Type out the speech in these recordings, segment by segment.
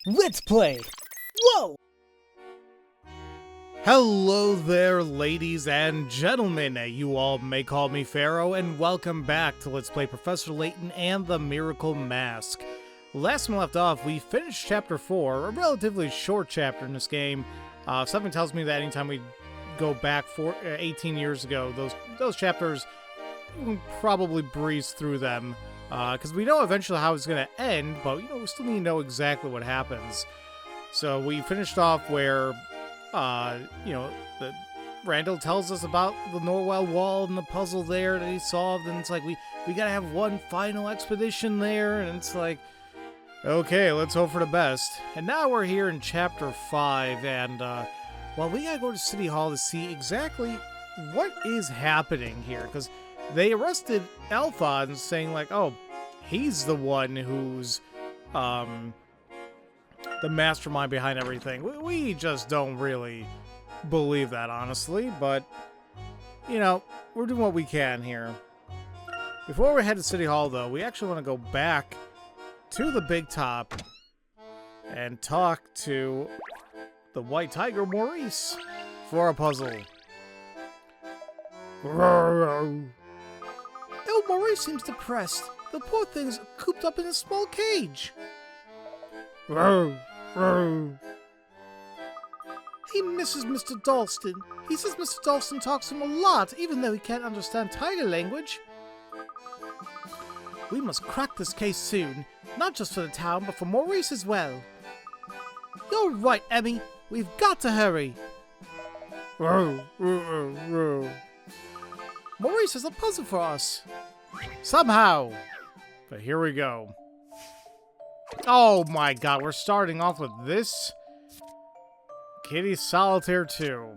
Let's play! Whoa! Hello there, ladies and gentlemen. You all may call me Pharaoh, and welcome back to Let's Play Professor Layton and the Miracle Mask. Last time we left off, we finished Chapter 4, a relatively short chapter in this game. Something tells me that anytime we go back 18 years ago, those chapters, we can probably breeze through them. Because we know eventually how it's going to end, but we still need to know exactly what happens. So we finished off where, Randall tells us about the Norwell Wall and the puzzle there that he solved, and it's like, we gotta have one final expedition there, and it's like, okay, let's hope for the best. And now we're here in Chapter 5, and, we gotta go to City Hall to see exactly what is happening here, because they arrested Alphonse, saying like, oh, he's the one who's, the mastermind behind everything. We just don't really believe that, honestly, but, we're doing what we can here. Before we head to City Hall, though, we actually want to go back to the big top and talk to the White Tiger, Maurice, for a puzzle. Oh, Maurice seems depressed. The poor thing's cooped up in a small cage. He misses Mr. Dalston. He says Mr. Dalston talks to him a lot, even though he can't understand tiger language. We must crack this case soon, not just for the town, but for Maurice as well. You're right, Emmy. We've got to hurry. Maurice has a puzzle for us. Somehow. But here we go. Oh my god, we're starting off with this. Kitty Solitaire 2.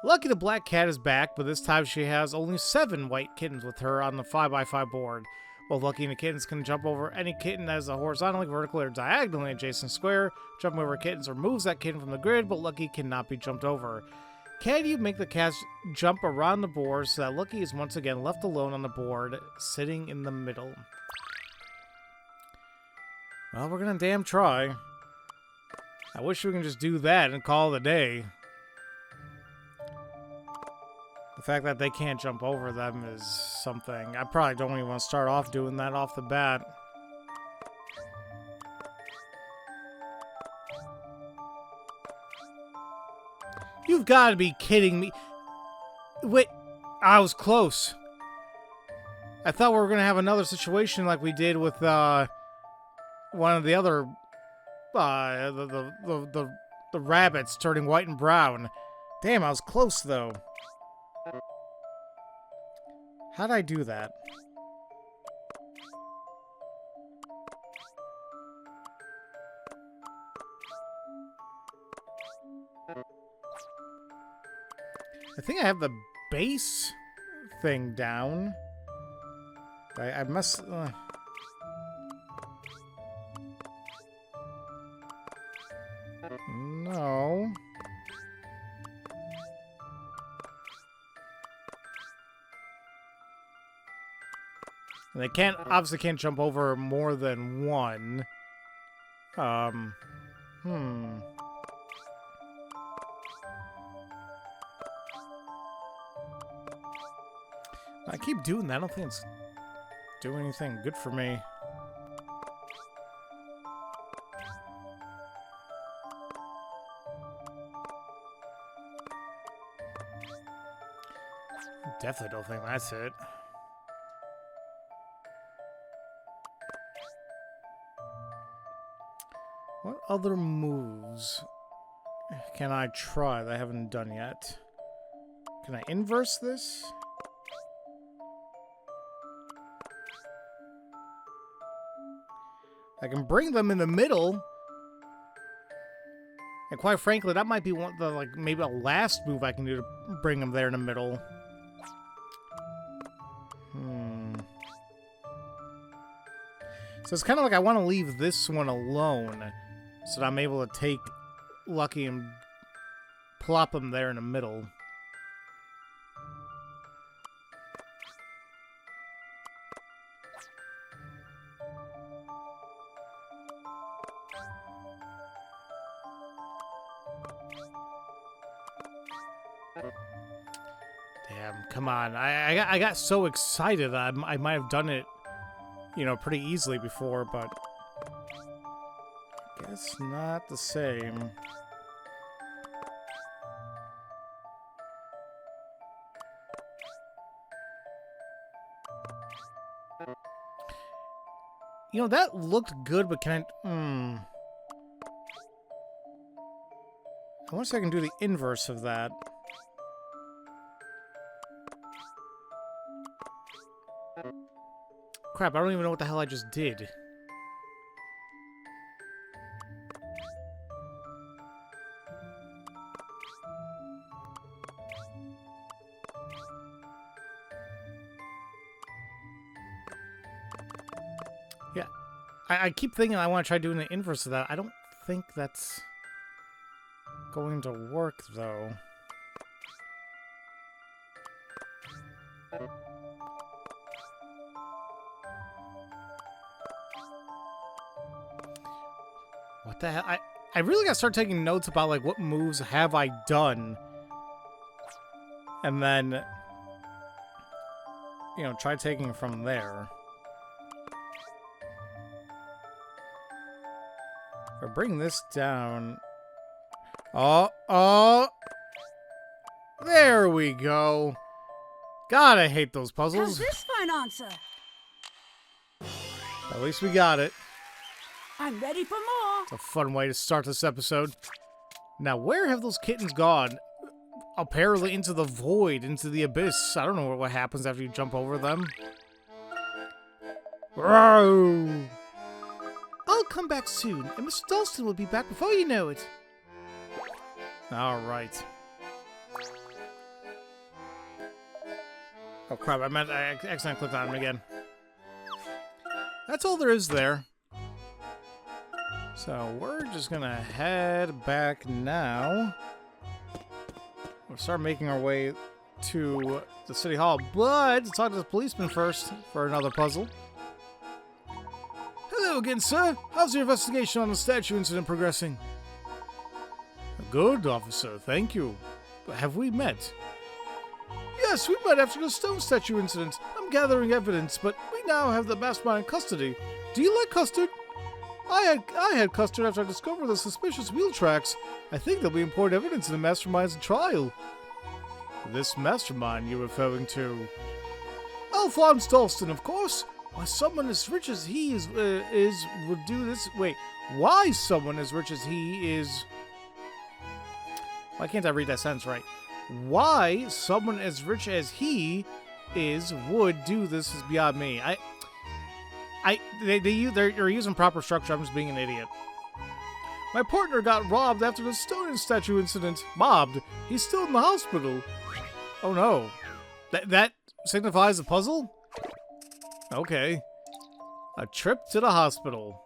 Lucky the black cat is back, but this time she has only 7 white kittens with her on the 5x5 board. Both Lucky and the kittens can jump over any kitten that is a horizontally, vertically, or diagonally adjacent square. Jumping over kittens removes that kitten from the grid, but Lucky cannot be jumped over. Can you make the cats jump around the board so that Lucky is once again left alone on the board, sitting in the middle? Well, we're gonna damn try. I wish we can just do that and call it a day. The fact that they can't jump over them is something. I probably don't even want to start off doing that off the bat. You've got to be kidding me. Wait, I was close. I thought we were going to have another situation like we did with one of the other the rabbits turning white and brown. Damn, I was close though. How'd I do that? I think I have the base thing down. I must... No. And they obviously can't jump over more than one. I keep doing that. I don't think it's doing anything good for me. Definitely don't think that's it. What other moves can I try that I haven't done yet? Can I inverse this? I can bring them in the middle. And quite frankly, that might be one of the, maybe a last move I can do to bring them there in the middle. So it's kind of like I want to leave this one alone so that I'm able to take Lucky and plop him there in the middle. Damn, come on. I got so excited. I might have done it, you know, pretty easily before, but guess not the same. You know, that looked good, but can I... I wonder if I can do the inverse of that. Crap, I don't even know what the hell I just did. Yeah, I keep thinking I want to try doing the inverse of that. I don't think that's going to work, though. What the hell? I really gotta start taking notes about, like, what moves have I done. And then, you know, try taking it from there. If I bring this down... Oh! There we go. God, I hate those puzzles. How's this for an answer? At least we got it. I'm ready for more. It's a fun way to start this episode. Now, where have those kittens gone? Apparently into the void, into the abyss. I don't know what happens after you jump over them. Row! I'll come back soon, and Mr. Dalston will be back before you know it. Alright. Oh crap, I accidentally clicked on him again. That's all there is there. So we're just gonna head back now. We'll start making our way to the city hall, but let's talk to the policeman first for another puzzle. Hello again, sir. How's your investigation on the statue incident progressing? Good, officer. Thank you. Have we met? Yes, we met after the stone statue incident. I'm gathering evidence, but we now have the mastermind in custody. Do you like custard? I had custard after I discovered the suspicious wheel tracks. I think there'll be important evidence in the mastermind's trial. This mastermind you're referring to? Alphonse Dalston, of course. Why someone as rich as he is would do this? Wait, why someone as rich as he is? Why can't I read that sentence right? Why someone as rich as he is would do this is beyond me. They're using proper structure. I'm just being an idiot. My partner got robbed after the stone statue incident. Mobbed? He's still in the hospital. Oh no. That signifies a puzzle? Okay. A trip to the hospital.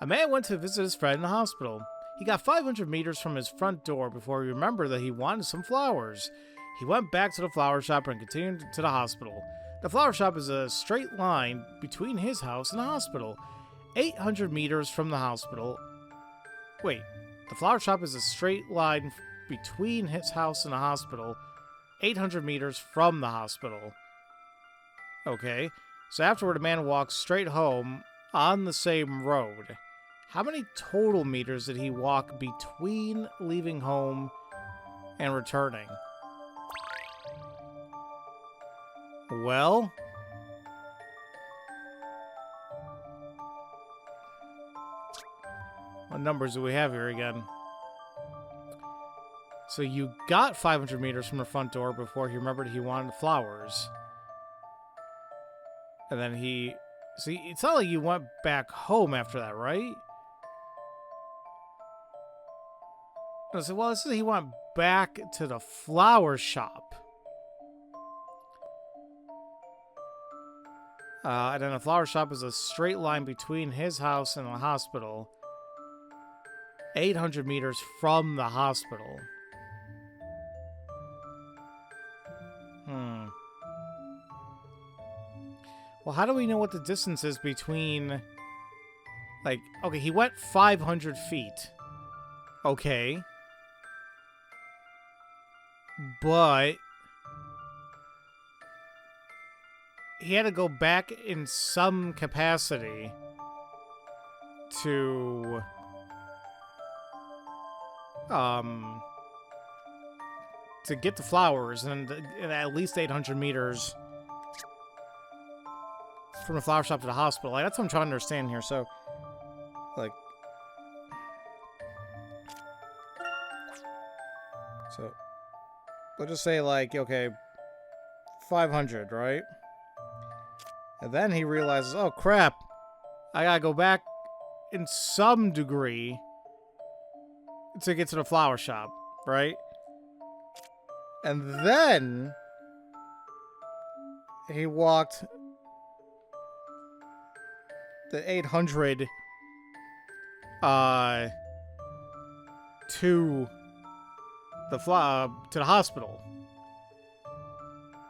A man went to visit his friend in the hospital. He got 500 meters from his front door before he remembered that he wanted some flowers. He went back to the flower shop and continued to the hospital. The flower shop is a straight line between his house and the hospital. 800 meters from the hospital. Wait, the flower shop is a straight line between his house and the hospital. 800 meters from the hospital. Okay, so afterward, the man walks straight home on the same road. How many total meters did he walk between leaving home and returning? Well, what numbers do we have here again? So you got 500 meters from the front door before he remembered he wanted flowers. And then he... See, it's not like you went back home after that, right? I said, well, this is he went back to the flower shop. And then the flower shop is a straight line between his house and the hospital. 800 meters from the hospital. Well, how do we know what the distance is between... Like, okay, he went 500 feet. Okay. but he had to go back in some capacity to get the flowers, and at least 800 meters from the flower shop to the hospital. Like, that's what I'm trying to understand here. So, like, so let's just say, like, okay, 500, right? And then he realizes, oh crap, I gotta go back in some degree to get to the flower shop, right? And then he walked the 800 to the hospital.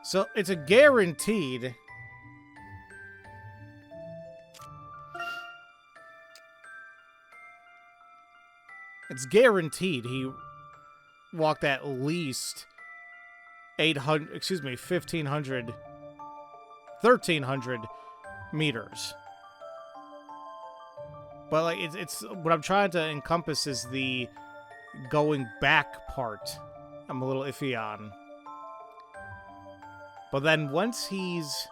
So it's a guaranteed he walked at least 1,300 meters. But like it's what I'm trying to encompass is the going back part. I'm a little iffy on. But then once he's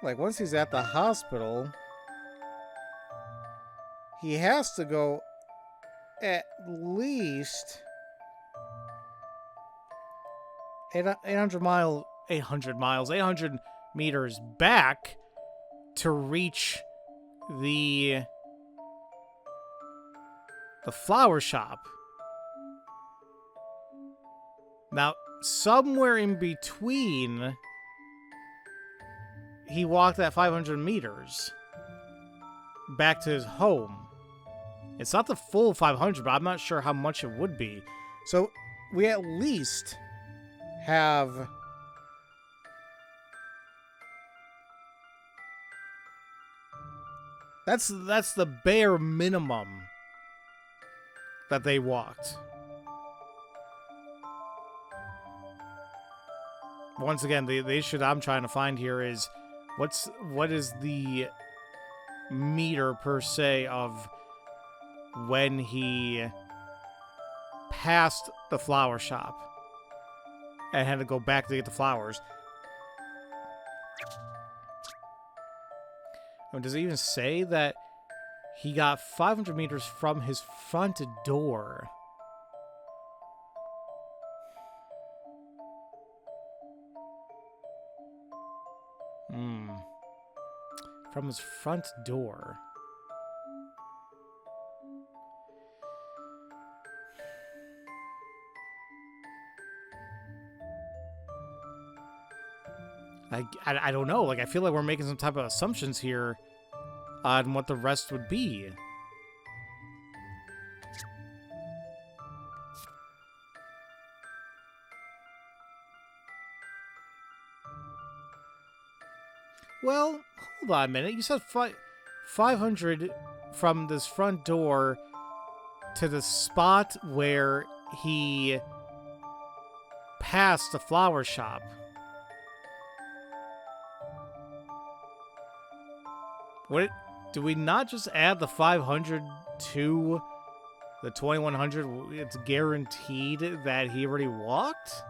at the hospital, he has to go at least 800 meters back to reach the flower shop. Now, somewhere in between, he walked that 500 meters back to his home. It's not the full 500, but I'm not sure how much it would be. So we at least have that's the bare minimum that they walked. Once again, the issue that I'm trying to find here is what is the meter per se of when he passed the flower shop and had to go back to get the flowers. Does it even say that he got 500 meters from his front door? From his front door. I don't know. Like, I feel like we're making some type of assumptions here on what the rest would be. Well, hold on a minute. You said 500 from this front door to the spot where he passed the flower shop. What? Do we not just add the 500 to the 2,100? It's guaranteed that he already walked?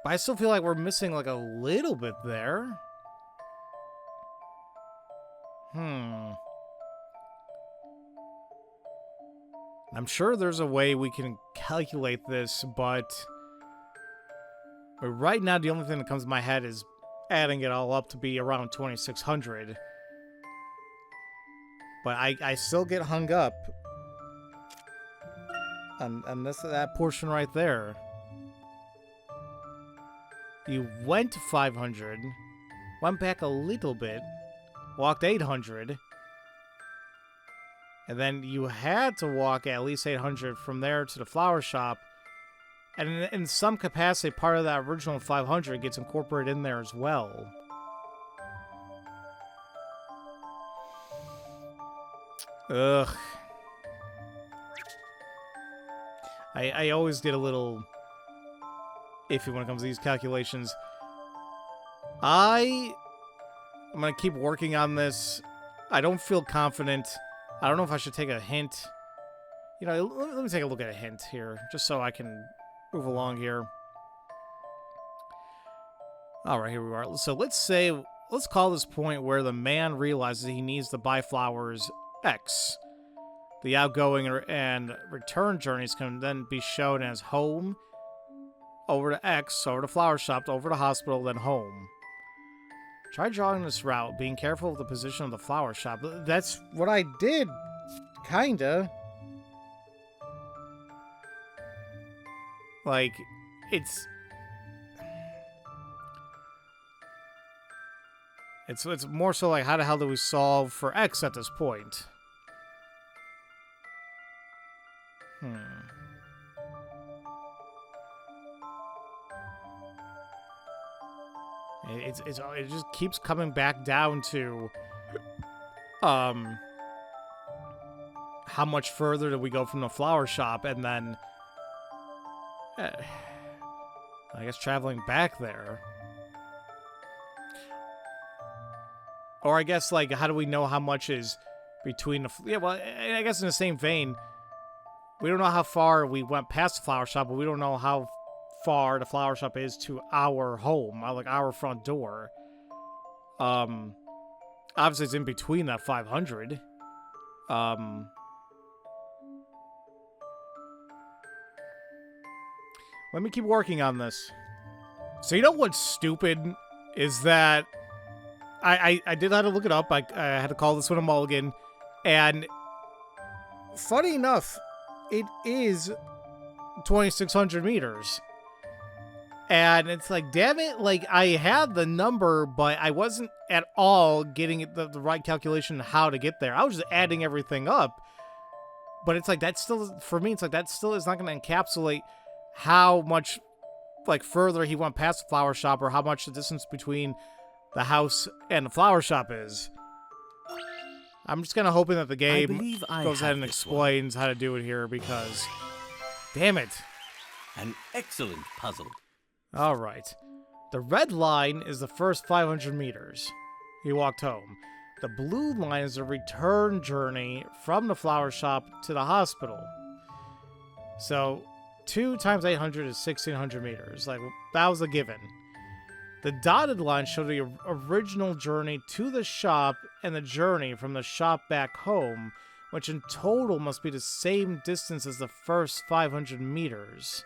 But I still feel like we're missing like a little bit there. I'm sure there's a way we can calculate this, but right now the only thing that comes to my head is adding it all up to be around 2,600. But I still get hung up on that portion right there. You went 500, went back a little bit, walked 800, and then you had to walk at least 800 from there to the flower shop. And in some capacity, part of that original 500 gets incorporated in there as well. Ugh. I always get a little iffy when it comes to these calculations. I'm gonna keep working on this. I don't feel confident. I don't know if I should take a hint. You know, let me take a look at a hint here, just so I can move along here. Alright, here we are. So let's call this point where the man realizes he needs to buy flowers X. The outgoing and return journeys can then be shown as home, over to X, over to flower shop, over to hospital, then home. Try drawing this route, being careful of the position of the flower shop. That's what I did, kinda. Like, it's more so like, how the hell do we solve for X at this point? It just keeps coming back down to how much further do we go from the flower shop, and then I guess traveling back there. Or I guess, like, how do we know how much is between the... Yeah, well, I guess in the same vein, we don't know how far we went past the flower shop, but we don't know how far the flower shop is to our home, like our front door. Obviously it's in between that 500. Let me keep working on this. So you know what's stupid is that I did have to look it up. I had to call this one a mulligan, and funny enough, it is 2,600 meters. And it's like, damn it, like, I had the number, but I wasn't at all getting the right calculation how to get there. I was just adding everything up. But it's like, that still, for me, it's like, that still is not going to encapsulate how much, like, further he went past the flower shop, or how much the distance between the house and the flower shop is. I'm just kind of hoping that the game goes ahead and explains how to do it here, because, damn it. An excellent puzzle. All right. The red line is the first 500 meters. He walked home. The blue line is the return journey from the flower shop to the hospital. So 2 times 800 is 1,600 meters. Like, that was a given. The dotted line showed the original journey to the shop and the journey from the shop back home, which in total must be the same distance as the first 500 meters.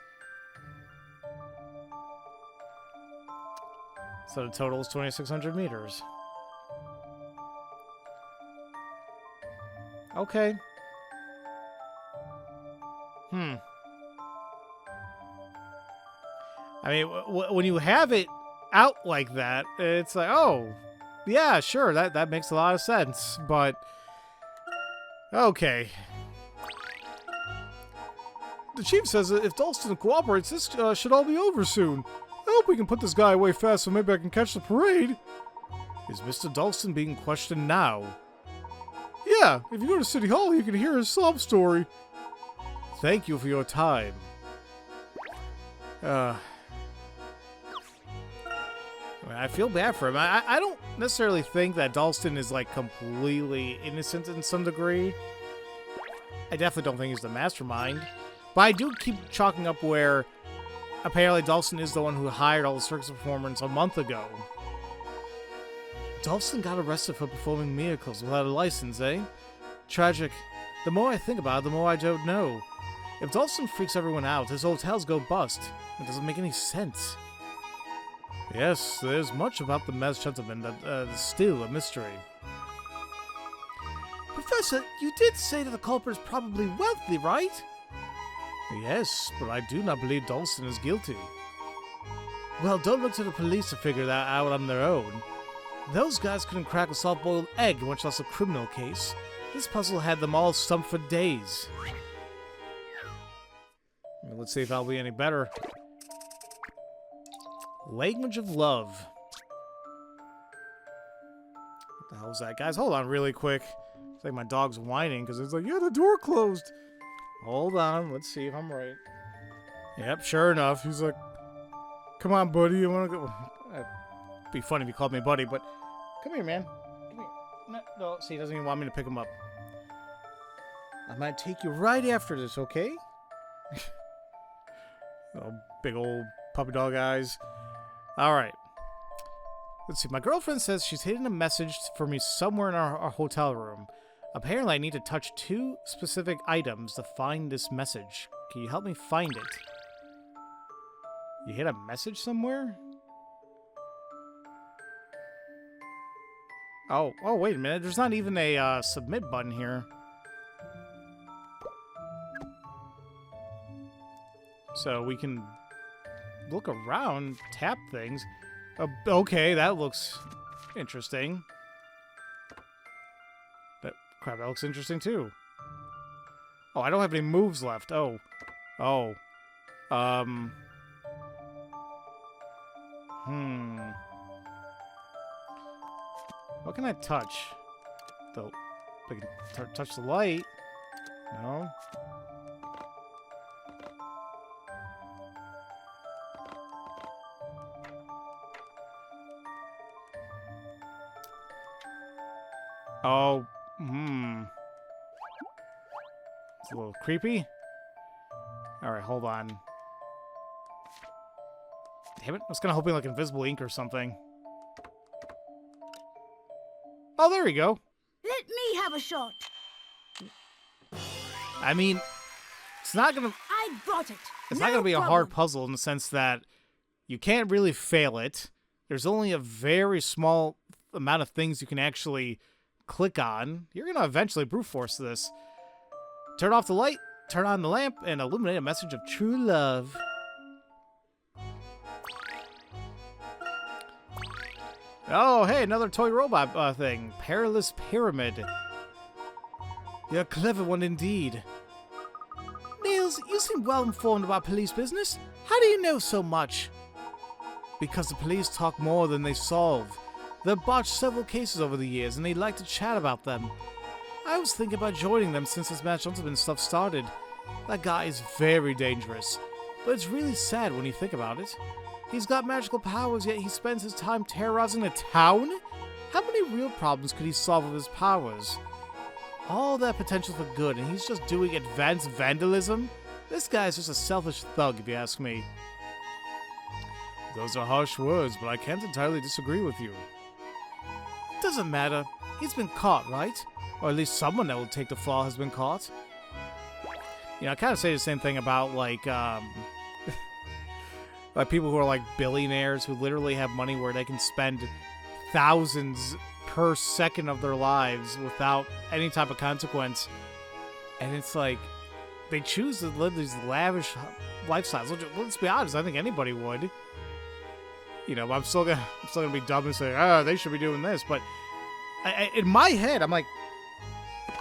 So the total is 2,600 meters. Okay. I mean, when you have it out like that, it's like, oh, yeah, sure, that makes a lot of sense, but okay. The chief says that if Dalston cooperates, this should all be over soon. I hope we can put this guy away fast so maybe I can catch the parade. Is Mr. Dalston being questioned now? Yeah, if you go to City Hall, you can hear his sob story. Thank you for your time. I feel bad for him. I don't necessarily think that Dalston is, like, completely innocent in some degree. I definitely don't think he's the mastermind. But I do keep chalking up where apparently Dalston is the one who hired all the circus performers a month ago. Dalston got arrested for performing miracles without a license, eh? Tragic. The more I think about it, the more I don't know. If Dalston freaks everyone out, his hotels go bust. It doesn't make any sense. Yes, there's much about the masked gentleman that is still a mystery. Professor, you did say that the culprit is probably wealthy, right? Yes, but I do not believe Dalston is guilty. Well, don't look to the police to figure that out on their own. Those guys couldn't crack a soft-boiled egg, much less a criminal case. This puzzle had them all stumped for days. Well, let's see if I'll be any better. Language of love. What the hell is that, guys? Hold on really quick. It's like my dog's whining because it's like, yeah, the door closed. Hold on. Let's see if I'm right. Yep, sure enough. He's like, come on, buddy. You want to go? It'd be funny if he called me buddy, but come here, man. Come here. No, see, he doesn't even want me to pick him up. I might take you right after this, okay? Oh, big old puppy dog eyes. All right. Let's see. My girlfriend says she's hidden a message for me somewhere in our hotel room. Apparently, I need to touch 2 specific items to find this message. Can you help me find it? You hit a message somewhere? Oh, wait a minute. There's not even a submit button here. So we can look around, tap things. Okay, that looks interesting. Crap, that looks interesting too. Oh, I don't have any moves left. Oh. What can I touch? I can touch the light. No. Oh, It's a little creepy. Alright, hold on. Damn it, I was kind of hoping like invisible ink or something. Oh, there we go. Let me have a shot. I mean, it's not gonna... I brought it. It's No not gonna be a hard problem. puzzle in the sense that you can't really fail it. There's only a very small amount of things you can actually click on. You're gonna eventually brute force this. Turn off the light, turn on the lamp, and illuminate a message of true love. Oh, hey, another toy robot thing. Perilous Pyramid. You're a clever one indeed. Niels, you seem well informed about police business. How do you know so much? Because the police talk more than they solve. They've botched several cases over the years, and they like to chat about them. I was thinking about joining them since this Match Ultimate stuff started. That guy is very dangerous, but it's really sad when you think about it. He's got magical powers, yet he spends his time terrorizing a town? How many real problems could he solve with his powers? All that potential for good, and he's just doing advanced vandalism? This guy's just a selfish thug, if you ask me. Those are harsh words, but I can't entirely disagree with you. Doesn't matter. He's been caught, right? Or at least someone that will take the fall has been caught. You know, I kind of say the same thing about, like, like people who are, like, billionaires who literally have money where they can spend thousands per second of their lives without any type of consequence. And it's like, they choose to live these lavish lifestyles. Let's be honest, I think anybody would. You know, I'm still gonna be dumb and say, oh, they should be doing this. But in my head, I'm like,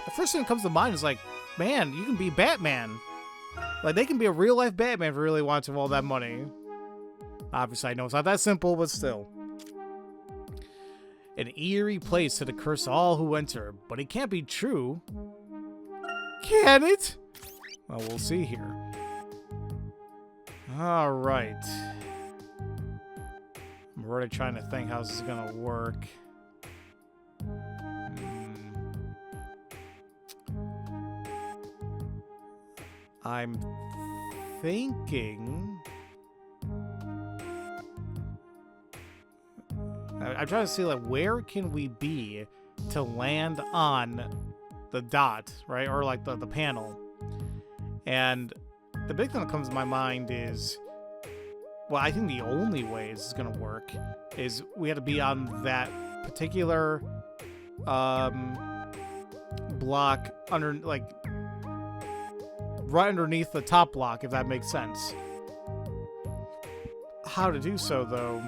the first thing that comes to mind is like, man, you can be Batman. Like, they can be a real life Batman if you really want to have all that money. Obviously, I know it's not that simple, but still. An eerie place to curse all who enter, but it can't be true. Can it? Well, we'll see here. All right. I'm already trying to think how this is gonna work. I'm thinking... I'm trying to see, like, where can we be to land on the dot, right? Or, like, the panel. And the big thing that comes to my mind is... Well, I think the only way this is going to work is we have to be on that particular block under, like, right underneath the top block, if that makes sense. How to do so, though...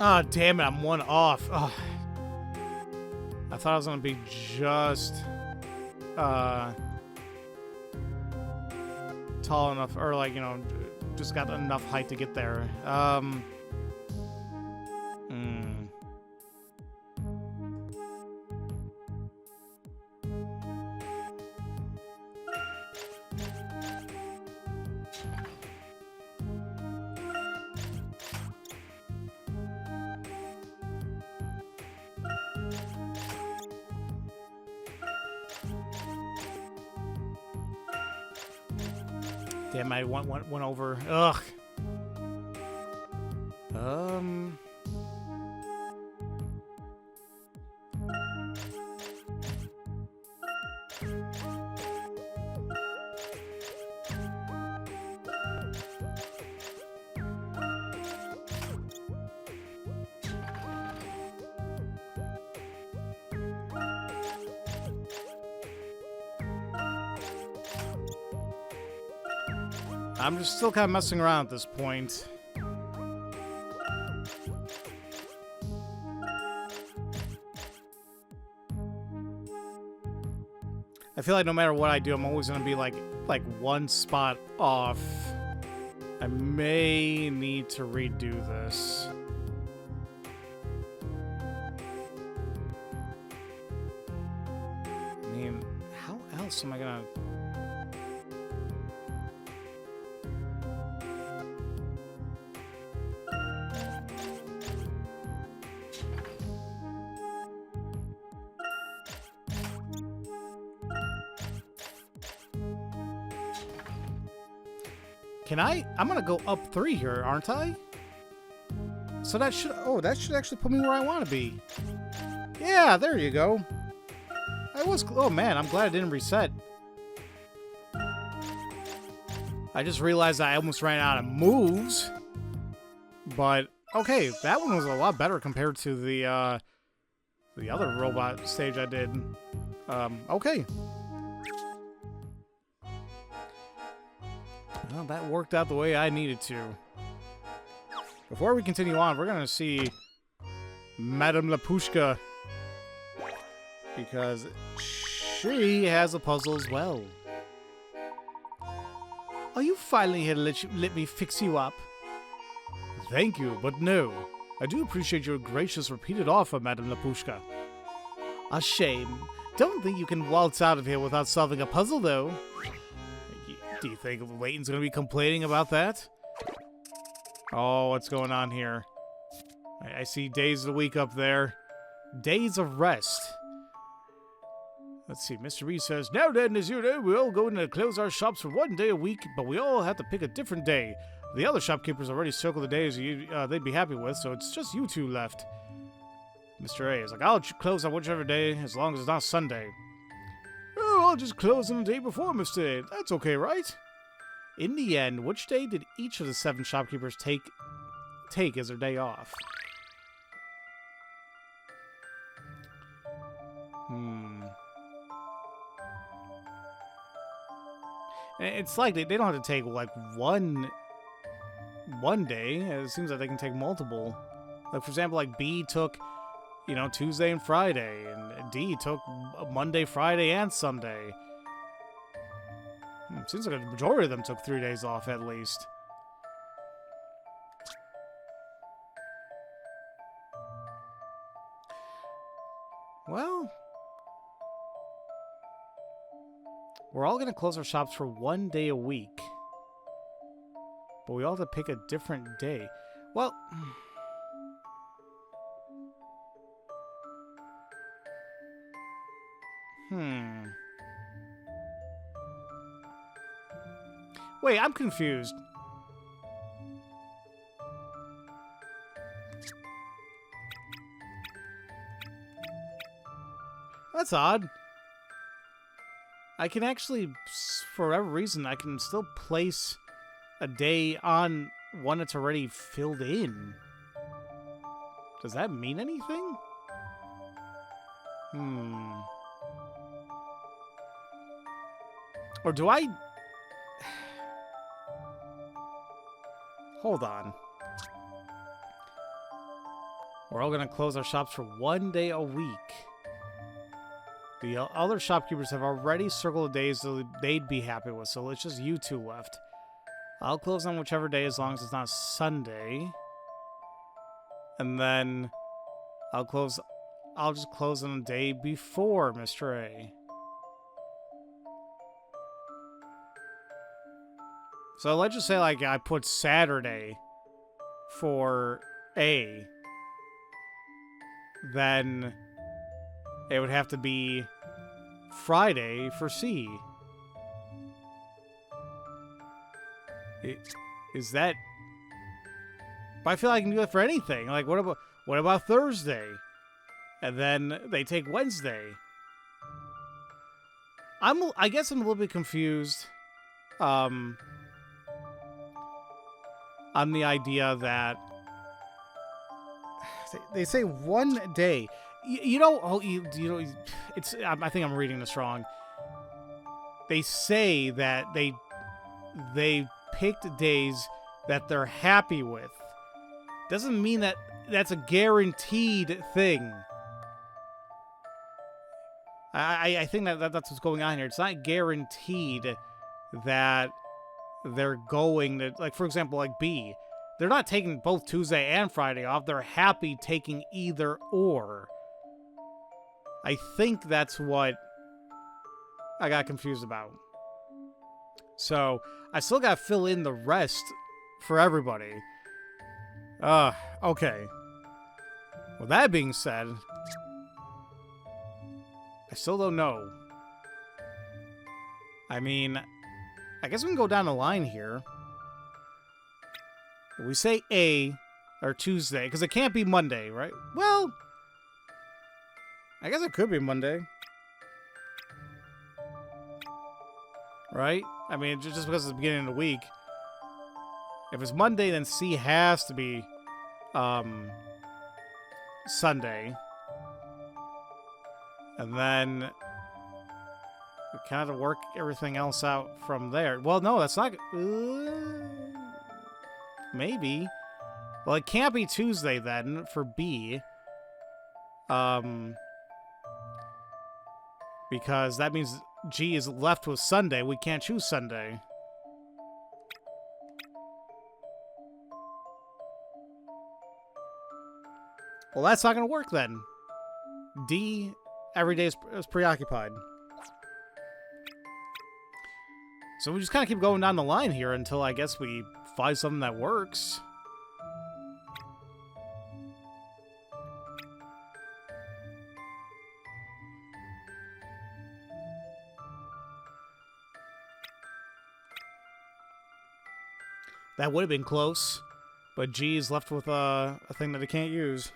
Ah, damn it, I'm one off. Oh. I thought I was gonna be just tall enough, or like, you know, just got enough height to get there. Damn, I went over. Ugh. I'm just still kind of messing around at this point. I feel like no matter what I do, I'm always gonna be like one spot off. I may need to redo this. I mean, how else am I gonna... Can I? I'm gonna go up 3 here, aren't I? So that should... Oh, that should actually put me where I want to be. Yeah, there you go. I was... Oh, man, I'm glad I didn't reset. I just realized I almost ran out of moves. But, okay, that one was a lot better compared to the other robot stage I did. Okay. Well, that worked out the way I needed to. Before we continue on, we're going to see Madame Lapushka, because she has a puzzle as well. Are you finally here to let me fix you up? Thank you, but no. I do appreciate your gracious repeated offer, Madame Lapushka. A shame. Don't think you can waltz out of here without solving a puzzle, though. Do you think Layton's going to be complaining about that? Oh, what's going on here? I see days of the week up there. Days of rest. Let's see. Mr. Reed says, now then, as you know, we all go in and close our shops for 1 day a week, but we all have to pick a different day. The other shopkeepers already circled the days they'd be happy with, so it's just you two left. Mr. A is like, I'll close on whichever day, as long as it's not Sunday. Oh, I'll just close on the day before, Mr. A. That's okay, right? In the end, which day did each of the 7 shopkeepers take as their day off? It's like they don't have to take, like, one day. It seems like they can take multiple. Like, for example, like, B took... you know, Tuesday and Friday, and D took Monday, Friday, and Sunday. Seems like a majority of them took 3 days off, at least. Well, we're all going to close our shops for 1 day a week. But we all have to pick a different day. Well... Wait, I'm confused. That's odd. I can actually, for whatever reason, I can still place a day on one that's already filled in. Does that mean anything? Or do I... Hold on. We're all going to close our shops for 1 day a week. The other shopkeepers have already circled the days that they'd be happy with, so it's just you two left. I'll close on whichever day as long as it's not Sunday. And then I'll just close on the day before Mr. A. So let's just say, like, I put Saturday for A. Then it would have to be Friday for C. Is that... But I feel like I can do that for anything. Like, what about Thursday? And then they take Wednesday. I guess I'm a little bit confused on the idea that they say one day. You know, it's. I think I'm reading this wrong. They say that they picked days that they're happy with. Doesn't mean that that's a guaranteed thing. I think that's what's going on here. It's not guaranteed that they're going to, like, for example, like B. They're not taking both Tuesday and Friday off. They're happy taking either or. I think that's what I got confused about. So, I still got to fill in the rest for everybody. Okay. Well, that being said, I still don't know. I mean, I guess we can go down the line here. We say A, or Tuesday, because it can't be Monday, right? Well, I guess it could be Monday. Right? I mean, just because it's the beginning of the week. If it's Monday, then C has to be Sunday. And then we kind of work everything else out from there. Well, no, that's not... maybe. Well, it can't be Tuesday then for B. Because that means G is left with Sunday. We can't choose Sunday. Well, that's not going to work then. D, every day is preoccupied. So we just kind of keep going down the line here until I guess we find something that works. That would have been close, but G is left with a thing that it can't use.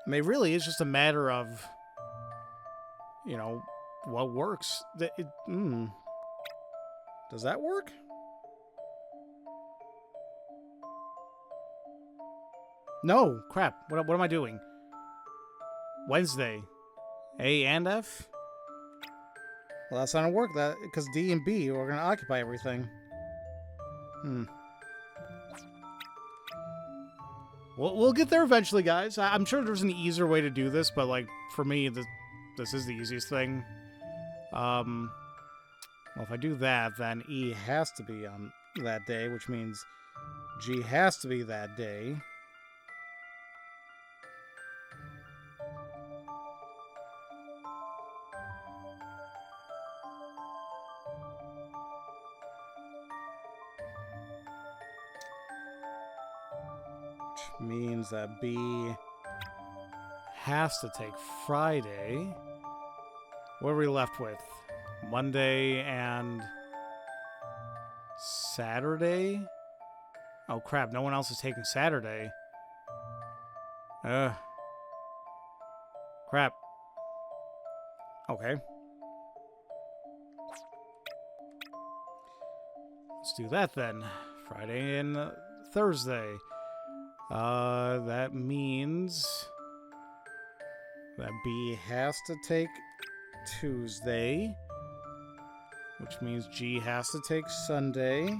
I mean, it really is just a matter of, you know, what works. Does that work? No, crap. What am I doing? Wednesday. A and F? Well, that's not gonna work, that because D and B are gonna occupy everything. We'll get there eventually, guys. I'm sure there's an easier way to do this, but, like, for me, this is the easiest thing. Well, if I do that, then E has to be on that day, which means G has to be that day. Means that B has to take Friday. What are we left with? Monday and Saturday? Oh crap, no one else is taking Saturday. Crap. Okay. Let's do that then. Friday and Thursday. That means that B has to take Tuesday, which means G has to take Sunday.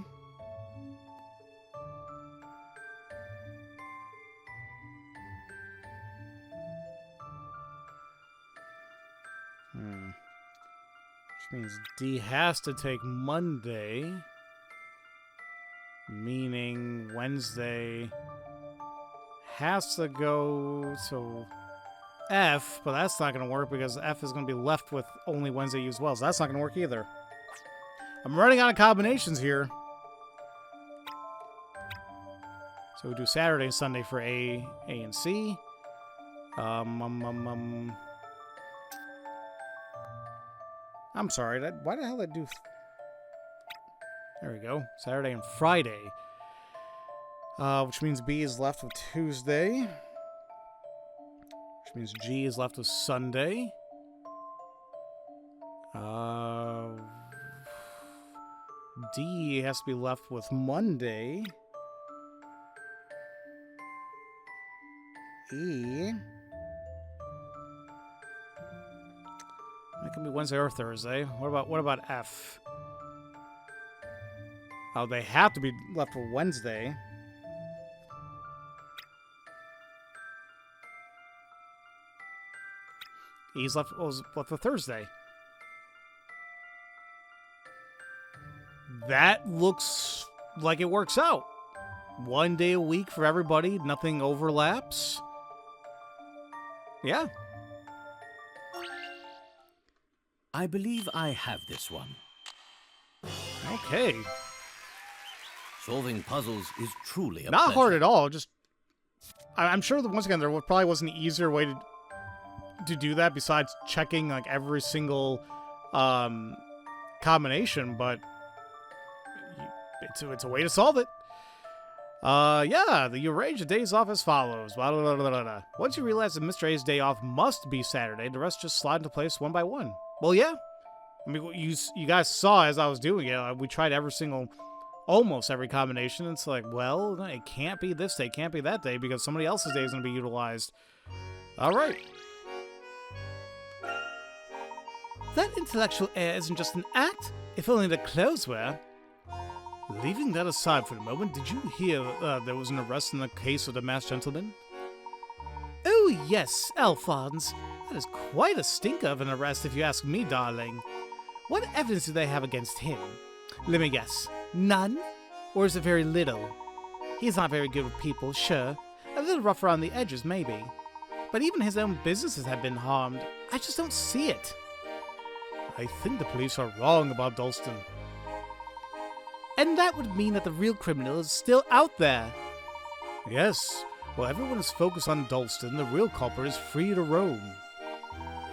Which means D has to take Monday, meaning Wednesday has to go to F, but that's not going to work because F is going to be left with only Wednesday used well, so that's not going to work either. I'm running out of combinations here. So we do Saturday and Sunday for A and C. I'm sorry, why the hell did I do... There we go. Saturday and Friday. Which means B is left with Tuesday. Which means G is left with Sunday. D has to be left with Monday. E... That can be Wednesday or Thursday. What about F? Oh, they have to be left for Wednesday. E's left for Thursday. That looks like it works out. 1 day a week for everybody. Nothing overlaps. Yeah. I believe I have this one. Okay. Solving puzzles is truly a Not pleasure. hard at all. Just, I'm sure that once again there probably wasn't an easier way to do that besides checking like every single combination, but it's a way to solve it. Yeah, you arrange the days off as follows. Blah, blah, blah, blah, blah. Once you realize that Mr. A's day off must be Saturday, the rest just slide into place one by one. Well, yeah. I mean, you guys saw as I was doing it, we tried almost every combination. It's like, well, it can't be this day, can't be that day, because somebody else's day is going to be utilized. All right. That intellectual air isn't just an act, if only the clothes were. Leaving that aside for a moment, did you hear there was an arrest in the case of the masked gentleman? Oh, yes, Alphonse. That is quite a stinker of an arrest, if you ask me, darling. What evidence do they have against him? Let me guess. None? Or is it very little? He's not very good with people, sure. A little rough around the edges, maybe. But even his own businesses have been harmed. I just don't see it. I think the police are wrong about Dalston. And that would mean that the real criminal is still out there. Yes. While everyone is focused on Dalston, the real culprit is free to roam.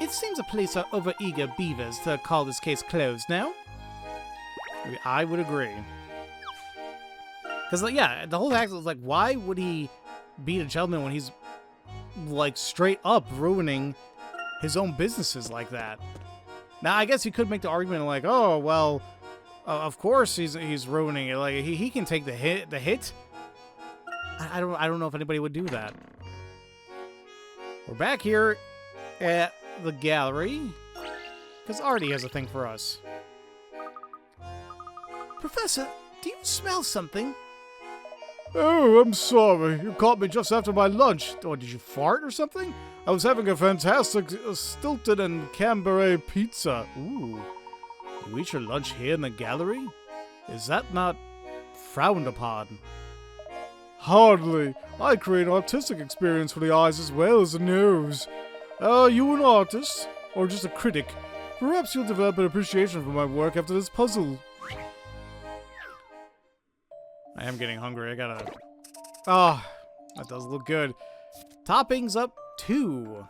It seems the police are over-eager beavers to call this case closed now. I would agree. Because, yeah, the whole fact was like, why would he beat a gentleman when he's, like, straight up ruining his own businesses like that? Now, I guess you could make the argument like, oh, well, of course he's ruining it. Like, he can take the hit. I don't know if anybody would do that. We're back here at the gallery, because Artie has a thing for us. Professor, do you smell something? Oh, I'm sorry. You caught me just after my lunch. Oh, did you fart or something? I was having a fantastic Stilton and Cambrai pizza. Ooh. You eat your lunch here in the gallery? Is that not frowned upon? Hardly. I create an artistic experience for the eyes as well as the nose. Are you an artist? Or just a critic? Perhaps you'll develop an appreciation for my work after this puzzle. I am getting hungry. I gotta... Oh, that does look good. Toppings up 2.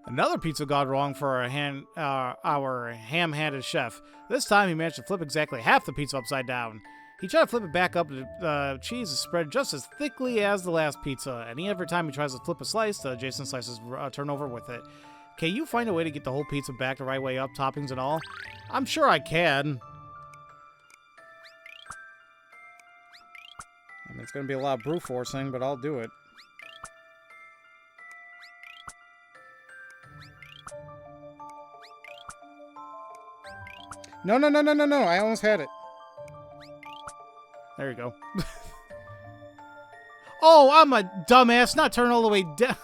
Another pizza gone wrong for our ham-handed chef. This time he managed to flip exactly half the pizza upside down. He tried to flip it back up, the cheese is spread just as thickly as the last pizza, and every time he tries to flip a slice, the adjacent slices turn over with it. Can you find a way to get the whole pizza back the right way up, toppings and all? I'm sure I can. It's gonna be a lot of brute forcing, but I'll do it. No, no, no, no, no, no. I almost had it. There you go. Oh, I'm a dumbass. Not turn all the way down.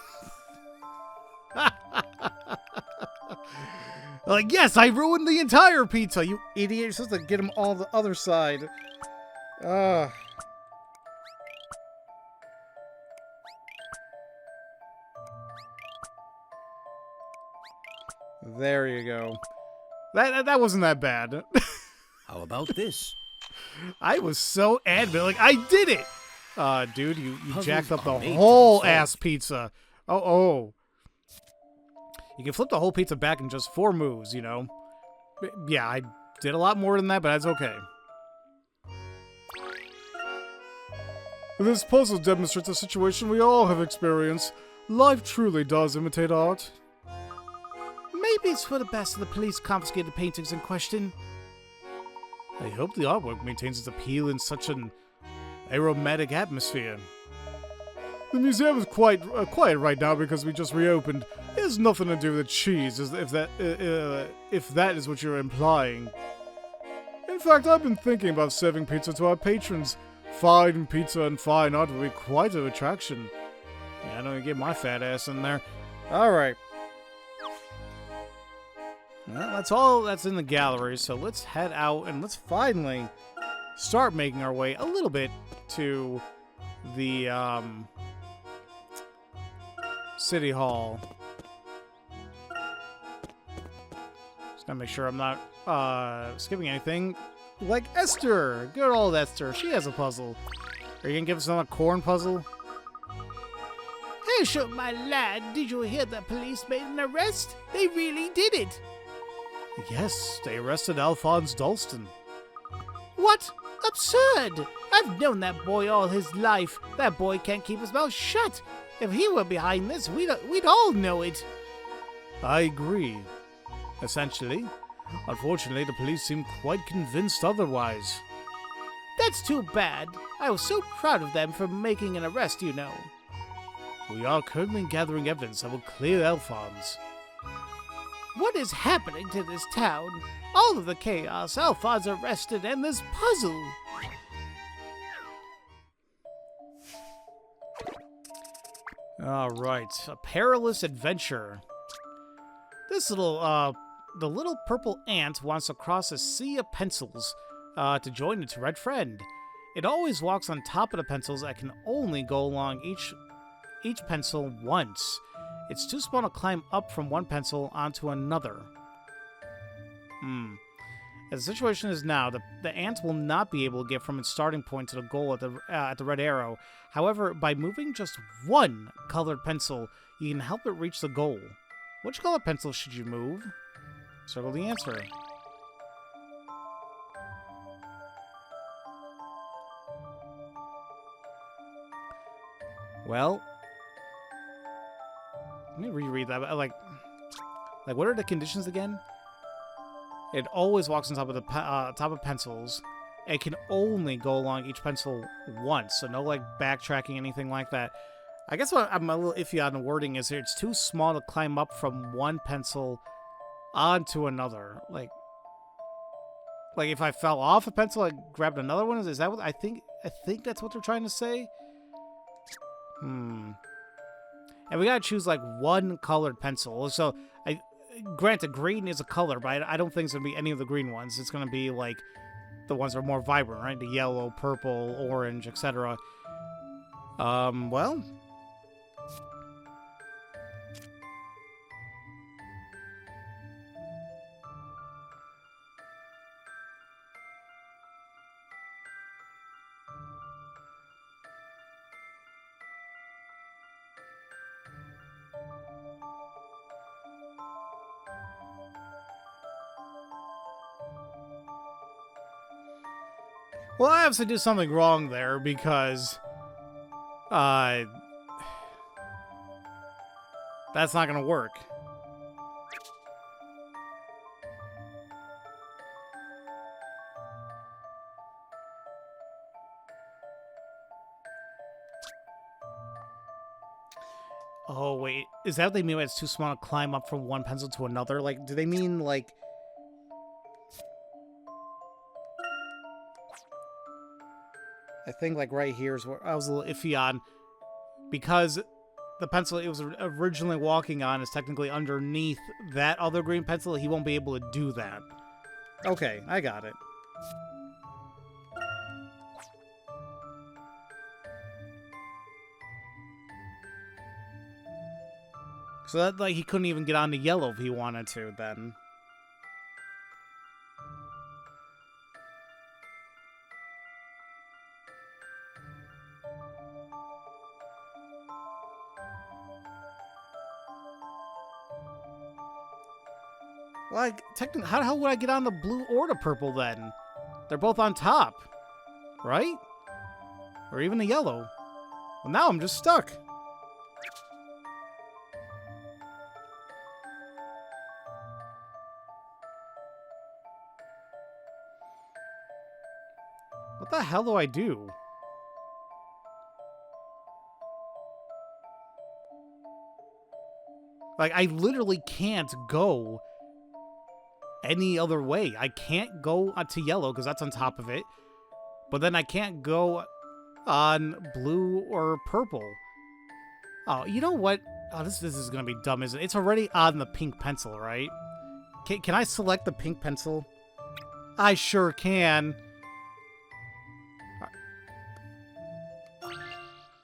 Like, yes, I ruined the entire pizza, you idiot. You're supposed to get them all the other side. There you go. That wasn't that bad. How about this? I was so adamant. Like, I did it! Dude, you jacked up the are made to be whole solved. ass pizza. Oh. You can flip the whole pizza back in just 4 moves, you know? Yeah, I did a lot more than that, but that's okay. This puzzle demonstrates a situation we all have experienced. Life truly does imitate art. Maybe it's for the best of the police confiscate the paintings in question. I hope the artwork maintains its appeal in such an aromatic atmosphere. The museum is quite quiet right now because we just reopened. It has nothing to do with cheese, if that is what you're implying. In fact, I've been thinking about serving pizza to our patrons. Fine pizza and fine art would be quite an attraction. Yeah, I don't get my fat ass in there. Alright. Well, that's all that's in the gallery, so let's head out and let's finally start making our way a little bit to the, City Hall. Just gotta make sure I'm not, skipping anything. Like Esther! Good old Esther. She has a puzzle. Are you gonna give us another corn puzzle? Hey, show my lad, did you hear the police made an arrest? They really did it. Yes, they arrested Alphonse Dalston. What? Absurd! I've known that boy all his life. That boy can't keep his mouth shut. If he were behind this, we'd all know it. I agree. Essentially. Unfortunately, the police seem quite convinced otherwise. That's too bad. I was so proud of them for making an arrest, you know. We are currently gathering evidence that will clear Alphonse. What is happening to this town? All of the chaos, Alphonse arrested, and this puzzle. Alright, a perilous adventure. This little, the little purple ant wants to cross a sea of pencils, to join its red friend. It always walks on top of the pencils and can only go along each pencil once. It's too small to climb up from one pencil onto another. As the situation is now, the ant will not be able to get from its starting point to the goal at the red arrow. However, by moving just one colored pencil, you can help it reach the goal. Which color pencil should you move? Circle the answer. Well, let me reread that. Like, what are the conditions again? It always walks on top of the top of pencils. It can only go along each pencil once, so no like backtracking, anything like that. I guess what I'm a little iffy on the wording is it's too small to climb up from one pencil onto another. Like if I fell off a pencil, I grabbed another one. Is that what I think? I think that's what they're trying to say. And we gotta choose like one colored pencil. So granted, green is a color, but I don't think it's gonna be any of the green ones. It's gonna be like the ones that are more vibrant, right? The yellow, purple, orange, etc. Well. Well, I obviously did something wrong there because, that's not gonna work. wait, is that what they mean by it's too small to climb up from one pencil to another? Like, do they mean, like... I think, like, right here is where I was a little iffy on. Because the pencil it was originally walking on is technically underneath that other green pencil. He won't be able to do that. Okay, I got it. So that, like, he couldn't even get onto yellow if he wanted to, then. Like, technically, how the hell would I get on the blue or the purple, then? They're both on top, right? Or even the yellow. Well, now I'm just stuck. What the hell do I do? Like, I literally can't go any other way. I can't go to yellow because that's on top of it. But then I can't go on blue or purple. Oh, you know what? Oh, this is going to be dumb, isn't it? It's already on the pink pencil, right? Can I select the pink pencil? I sure can.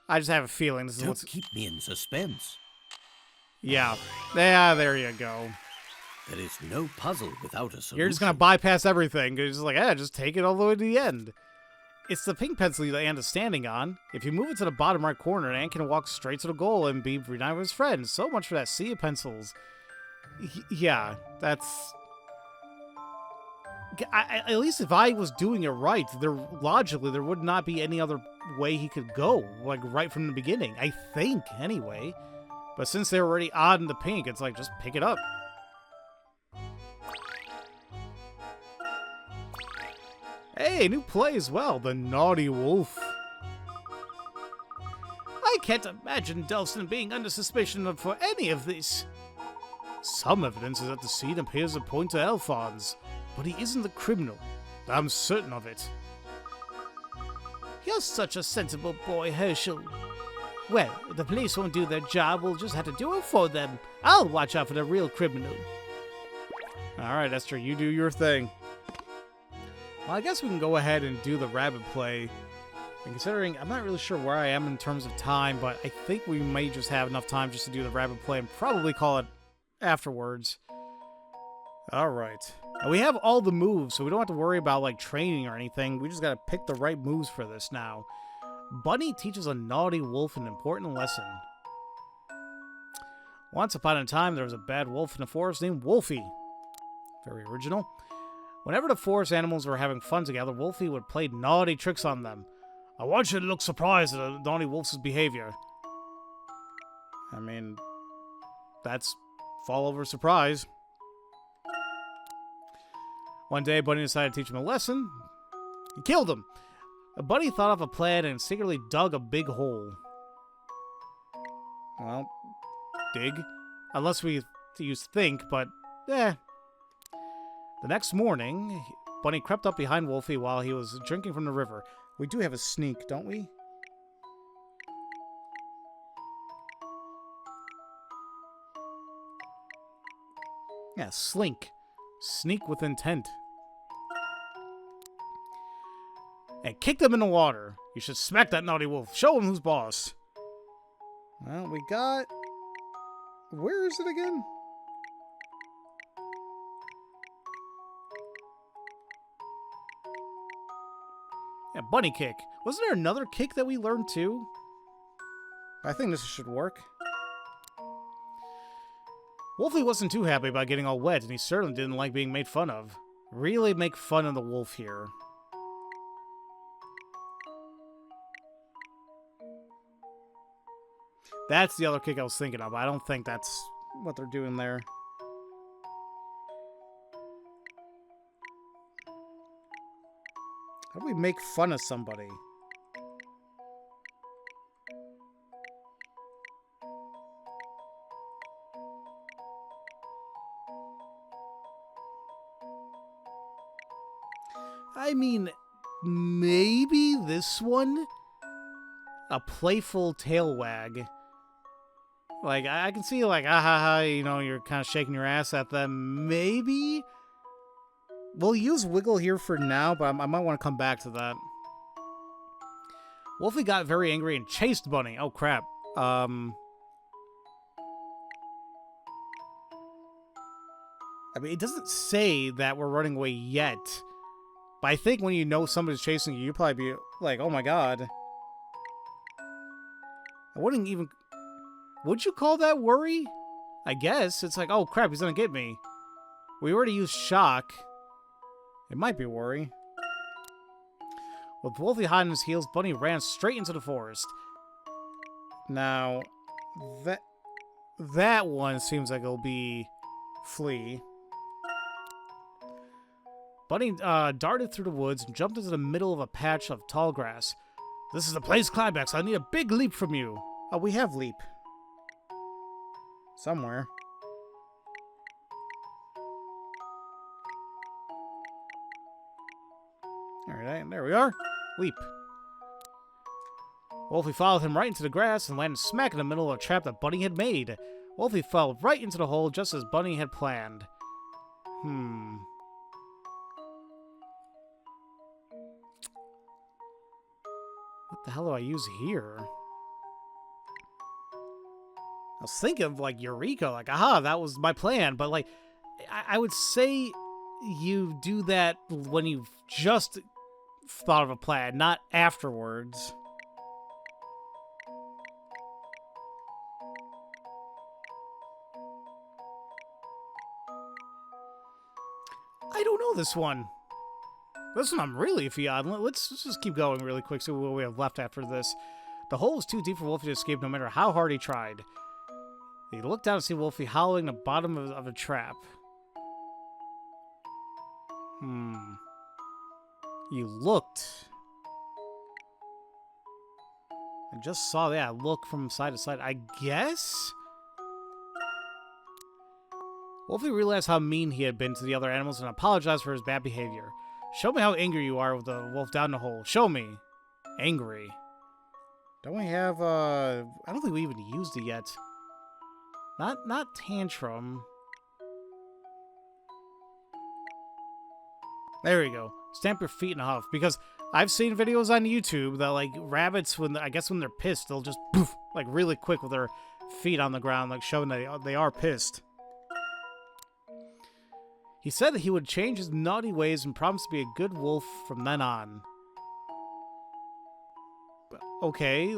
I just have a feeling this is what's... Don't keep me in suspense. Yeah. Yeah, there you go. There is no puzzle without a solution. You're just going to bypass everything. You're just like, just take it all the way to the end. It's the pink pencil that Anne is standing on. If you move it to the bottom right corner, Anne can walk straight to the goal and be reunited with his friends. So much for that sea of pencils. Yeah, that's... at least if I was doing it right, logically, there would not be any other way he could go, like, right from the beginning. I think, anyway. But since they're already on the pink, it's like, just pick it up. Hey, new play as well, The Naughty Wolf. I can't imagine Dalston being under suspicion for any of this. Some evidence is that the scene appears to point to Alphonse, but he isn't the criminal. I'm certain of it. You're such a sensible boy, Herschel. Well, if the police won't do their job, we'll just have to do it for them. I'll watch out for the real criminal. Alright, Esther, you do your thing. Well, I guess we can go ahead and do the rabbit play. And considering, I'm not really sure where I am in terms of time, but I think we may just have enough time just to do the rabbit play and probably call it afterwards. Alright. And we have all the moves, so we don't have to worry about, like, training or anything. We just gotta pick the right moves for this now. Bunny teaches a naughty wolf an important lesson. Once upon a time, there was a bad wolf in the forest named Wolfie. Very original. Whenever the forest animals were having fun together, Wolfie would play naughty tricks on them. I want you to look surprised at the naughty wolf's behavior. I mean, that's fall over surprise. One day, Bunny decided to teach him a lesson. He killed him. Bunny thought of a plan and secretly dug a big hole. Well, dig. Unless we use think, but eh. The next morning, Bunny crept up behind Wolfie while he was drinking from the river. We do have a sneak, don't we? Yeah, slink. Sneak with intent. And kick them in the water. You should smack that naughty wolf. Show him who's boss. Well, we got... Where is it again? Yeah, bunny kick. Wasn't there another kick that we learned too? I think this should work. Wolfie wasn't too happy about getting all wet, and he certainly didn't like being made fun of. Really make fun of the wolf here. That's the other kick I was thinking of. I don't think that's what they're doing there. How do we make fun of somebody? I mean, maybe this one? A playful tail wag. Like, I can see, like, ah ha ha, you know, you're kind of shaking your ass at them. Maybe? We'll use Wiggle here for now, but I might want to come back to that. Wolfie got very angry and chased Bunny. Oh, crap. I mean, it doesn't say that we're running away yet. But I think when you know somebody's chasing you, you'll probably be like, oh my god. I wouldn't even... Would you call that worry? I guess. It's like, oh crap, he's gonna get me. We already used shock. It might be worry. With Wolfie hot on his heels, Bunny ran straight into the forest. Now, that one seems like it'll be flee. Bunny darted through the woods and jumped into the middle of a patch of tall grass. This is the place climax. I need a big leap from you. Oh, we have leap. Somewhere. Alright, there we are. Leap. Wolfie followed him right into the grass and landed smack in the middle of a trap that Bunny had made. Wolfie fell right into the hole just as Bunny had planned. What the hell do I use here? I was thinking of, like, Eureka, like, aha, that was my plan, but, like, I would say you do that when you've just thought of a plan, not afterwards. I don't know this one. This one I'm really iffy on. Let's just keep going really quick, see what we have left after this. The hole is too deep for Wolfie to escape no matter how hard he tried. He looked down to see Wolfie howling at the bottom of a trap. You looked. I just saw that look from side to side. I guess? Wolfie realized how mean he had been to the other animals and apologized for his bad behavior. Show me how angry you are with the wolf down the hole. Show me. Angry. Don't we have, I don't think we even used it yet. Not tantrum. There we go. Stamp your feet in a huff. Because I've seen videos on YouTube that, like, rabbits, I guess when they're pissed, they'll just poof, like, really quick with their feet on the ground, like, showing that they are pissed. He said that he would change his naughty ways and promised to be a good wolf from then on. Okay.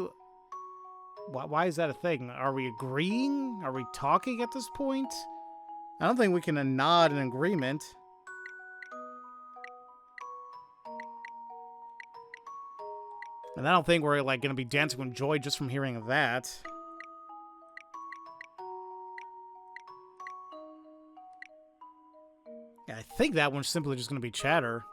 Why is that a thing? Are we agreeing? Are we talking at this point? I don't think we can nod in agreement. And I don't think we're, like, going to be dancing with joy just from hearing of that. Yeah, I think that one's simply just going to be chatter.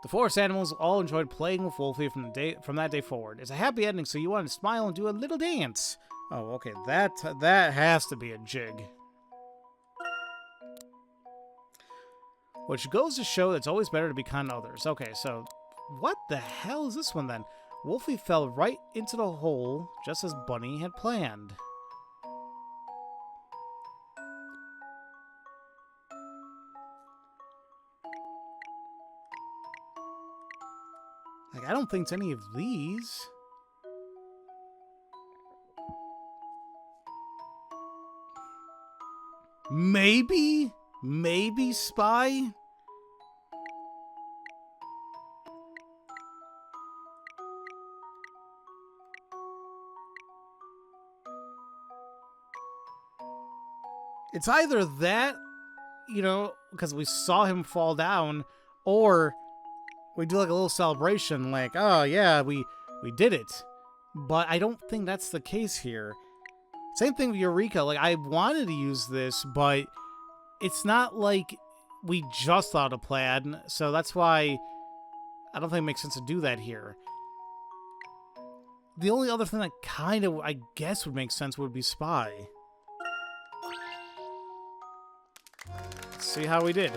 The forest animals all enjoyed playing with Wolfie from that day forward. It's a happy ending, so you want to smile and do a little dance. Oh, okay, that has to be a jig. Which goes to show that it's always better to be kind to others. Okay, so what the hell is this one then? Wolfie fell right into the hole just as Bunny had planned. Like, I don't think it's any of these. Maybe? Maybe spy? It's either that, you know, because we saw him fall down, or we do like a little celebration, like, oh yeah, we did it. But I don't think that's the case here. Same thing with Eureka. Like, I wanted to use this, but it's not like we just thought of a plan, so that's why I don't think it makes sense to do that here. the only other thing that kind of, I guess, would make sense would be spy. Let's see how we did.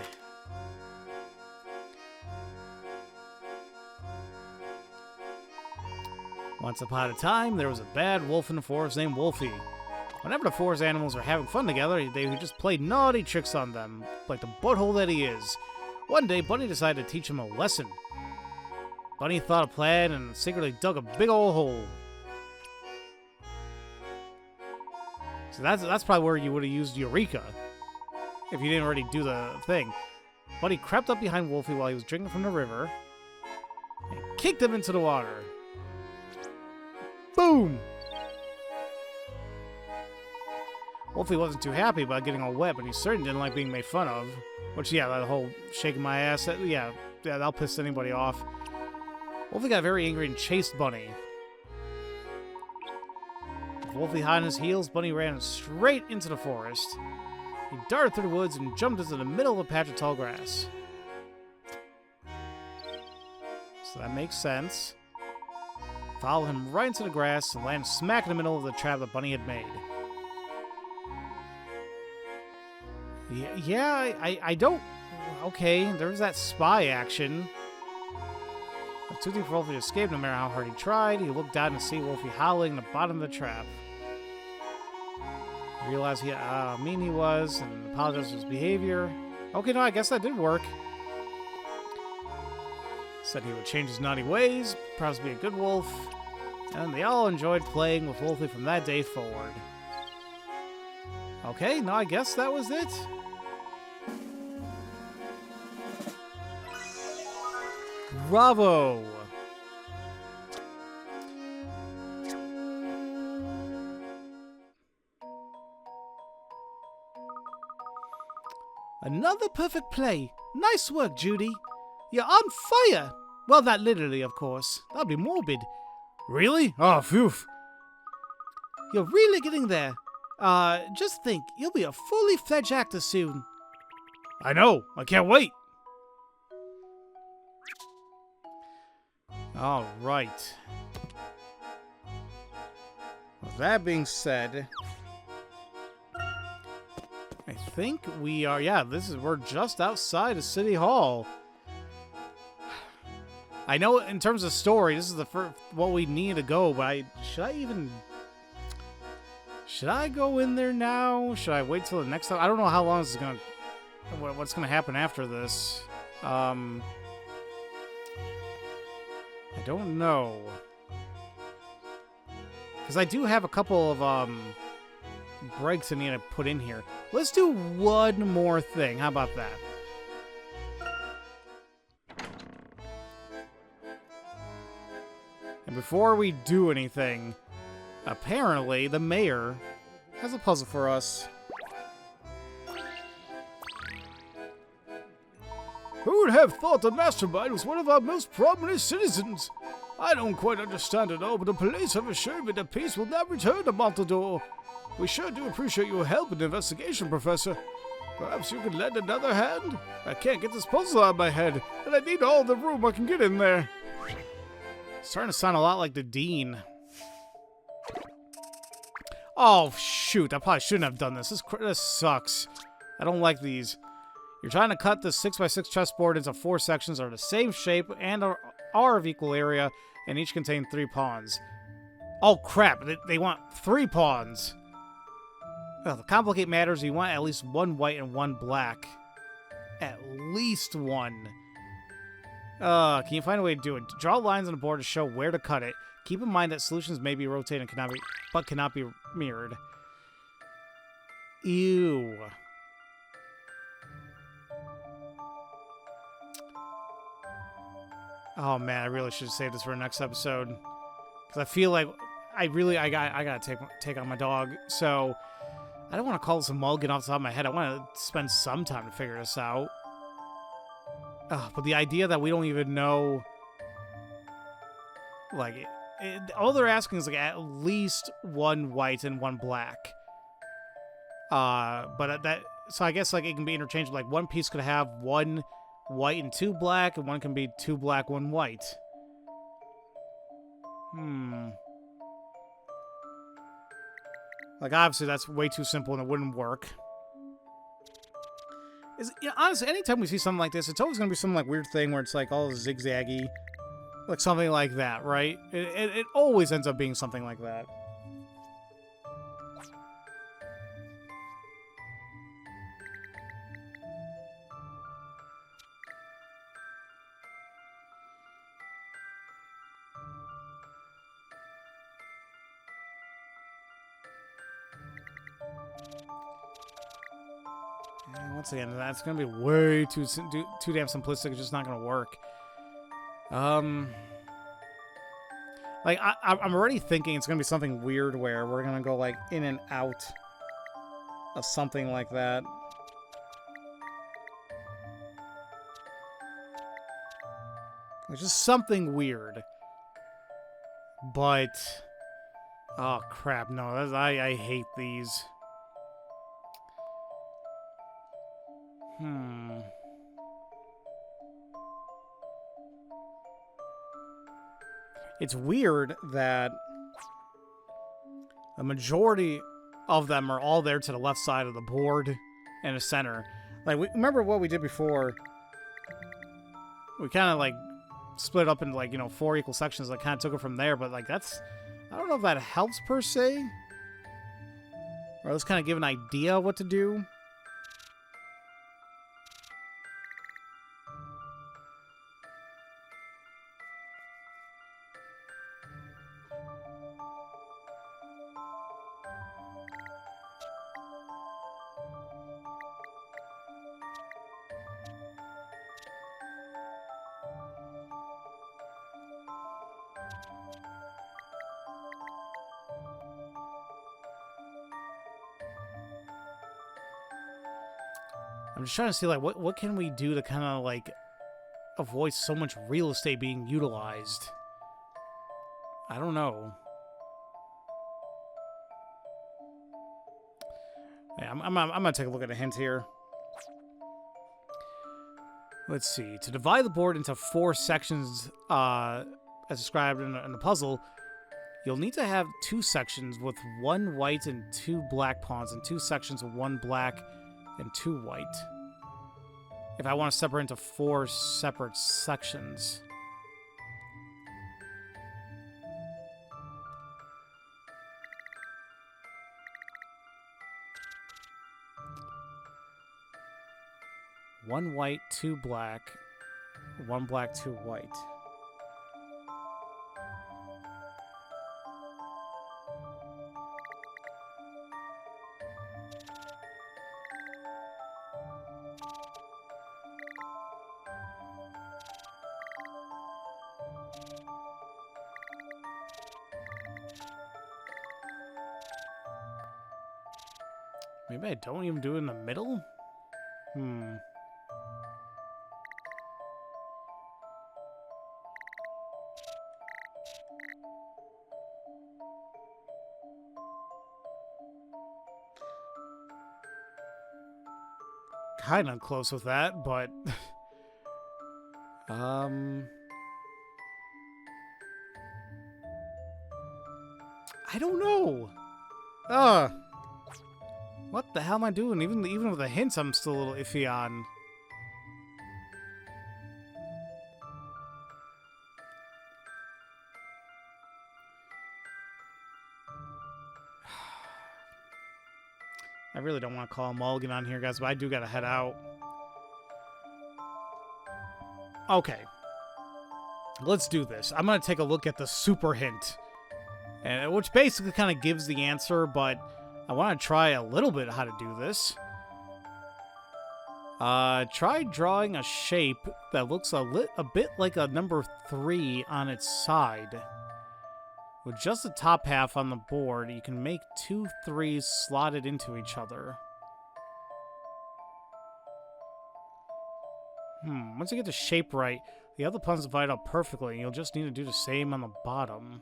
Once upon a time, there was a bad wolf in the forest named Wolfie. Whenever the forest animals were having fun together, they would just play naughty tricks on them, like the butthole that he is. One day, Bunny decided to teach him a lesson. Bunny thought a plan and secretly dug a big old hole. So that's probably where you would have used Eureka, if you didn't already do the thing. Bunny crept up behind Wolfie while he was drinking from the river, and kicked him into the water. Boom! Wolfie wasn't too happy about getting all wet, but he certainly didn't like being made fun of. Which, yeah, that whole shaking my ass, yeah, that'll piss anybody off. Wolfie got very angry and chased Bunny. With Wolfie hot on his heels, Bunny ran straight into the forest. He darted through the woods and jumped into the middle of a patch of tall grass. So that makes sense. Followed him right into the grass and landed smack in the middle of the trap that Bunny had made. Yeah, I don't... Okay, there's that spy action. It was too deep for Wolfie to escape no matter how hard he tried. He looked down to see Wolfie howling at the bottom of the trap. He realized how mean he was and apologized for his behavior. Okay, no, I guess that did work. Said he would change his naughty ways, promised to be a good wolf, and they all enjoyed playing with Wolfie from that day forward. Okay, no, I guess that was it. Bravo! Another perfect play. Nice work, Judy. You're on fire! Well, not literally, of course. That'd be morbid. Really? Oh, phew. You're really getting there. Just think, you'll be a fully fledged actor soon. I know. I can't wait. All right. With that being said, I think we are, yeah, we're just outside of City Hall. I know in terms of story, this is the first, what we need to go, but should I go in there now? Should I wait till the next time? I don't know how long this is gonna, what's gonna happen after this. I don't know. Because I do have a couple of, breaks I need to put in here. Let's do one more thing. How about that? And before we do anything, apparently the mayor has a puzzle for us. Who would have thought the mastermind was one of our most prominent citizens? I don't quite understand it all, but the police have assured me that peace will not return to Monte. We sure do appreciate your help in the investigation, Professor. Perhaps you could lend another hand? I can't get this puzzle out of my head, and I need all the room I can get in there. It's starting to sound a lot like the Dean. Oh, shoot. I probably shouldn't have done this. This sucks. I don't like these. You're trying to cut the 6x6 chessboard into 4 sections that are the same shape and are of equal area, and each contain 3 pawns. Oh, crap. They want 3 pawns. Well, to complicate matters, you want at least 1 white and 1 black. At least 1. Can you find a way to do it? Draw lines on the board to show where to cut it. Keep in mind that solutions may be rotated and cannot be mirrored. Ew. Oh man, I really should save this for the next episode. Because I feel like I gotta take on my dog. So I don't want to call this a mulligan off the top of my head. I want to spend some time to figure this out. But the idea that we don't even know, like, all they're asking is like at least 1 white and 1 black. So I guess like it can be interchangeable. Like 1 piece could have 1 white and 2 black, and 1 can be 2 black, 1 white. Like, obviously, that's way too simple and it wouldn't work. Honestly, anytime we see something like this, it's always going to be some, like, weird thing where it's, like, all zigzaggy. Like, something like that, right? It always ends up being something like that. And once again, that's going to be way too damn simplistic. It's just not going to work. Like, I'm already thinking it's going to be something weird where we're going to go, like, in and out of something like that. It's just something weird. But... oh, crap. No, I hate these. It's weird that the majority of them are all there to the left side of the board and the center. Like, remember what we did before? We kind of, like, split up into, like, 4 equal sections. I kind of took it from there, but, like, that's... I don't know if that helps, per se. Or let's kind of give an idea of what to do. I'm just trying to see, like, what can we do to kind of, like, avoid so much real estate being utilized? I don't know. Yeah, I'm gonna take a look at a hint here. Let's see. To divide the board into 4 sections, as described in the puzzle, you'll need to have 2 sections with 1 white and 2 black pawns, and 2 sections with 1 black and 2 white. If I want to separate into 4 separate sections. One white, 2 black, 1 black, 2 white. Maybe I don't even do it in the middle? Kind of close with that, but... I don't know. What the hell am I doing? Even with the hints, I'm still a little iffy on. I really don't want to call a mulligan on here, guys, but I do gotta head out. Okay. Let's do this. I'm gonna take a look at the super hint, which basically kind of gives the answer, but I want to try a little bit how to do this. Try drawing a shape that looks a bit like a number 3 on its side. With just the top half on the board, you can make 2 3s slotted into each other. Once you get the shape right, the other puns divide up perfectly, and you'll just need to do the same on the bottom.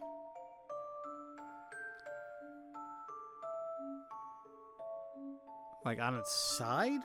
Like on its side?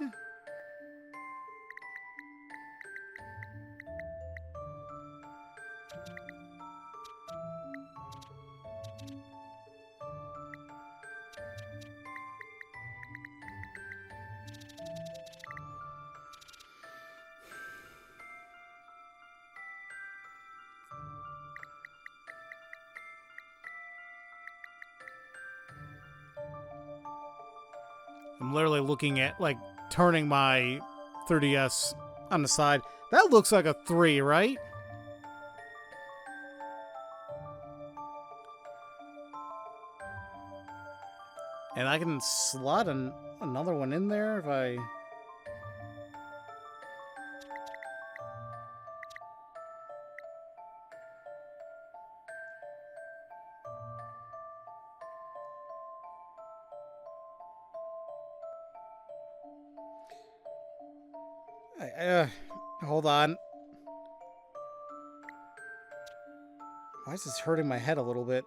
I'm literally looking at, like, turning my 3DS on the side. That looks like a 3, right? And I can slot another one in there if I... Hold on. Why is this hurting my head a little bit?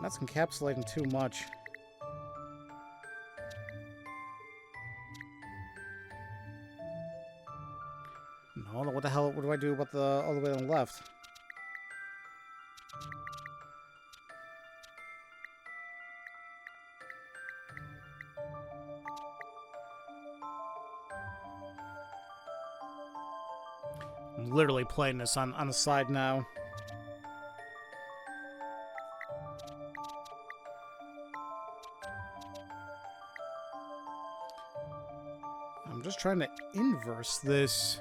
That's encapsulating too much. No, what the hell? What do I do about the all the way on the left? I'm literally playing this on the side now. I'm just trying to inverse this.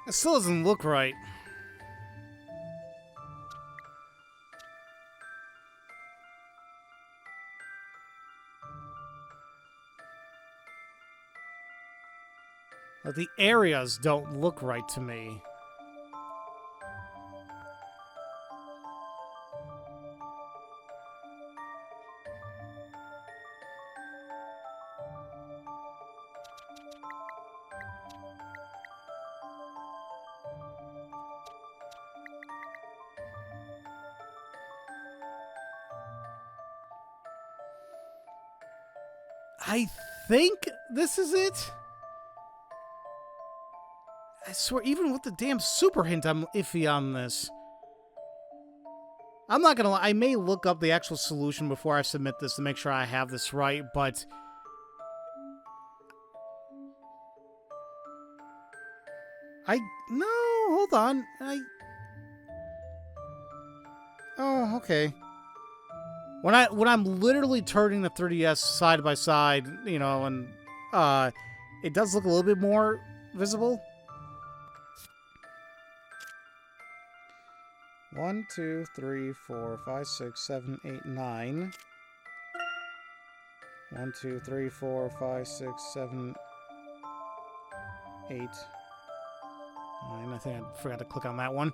It still doesn't look right. Like, the areas don't look right to me. I think this is it. I swear, even with the damn super hint, I'm iffy on this. I'm not gonna lie, I may look up the actual solution before I submit this to make sure I have this right, but... No, hold on. Oh, okay. When I'm literally turning the 3DS side by side, you know, and it does look a little bit more visible. 1, 2, 3, 4, 5, 6, 7, 8, 9. 1, 2, 3, 4, 5, 6, 7, 8, 9. I think I forgot to click on that one.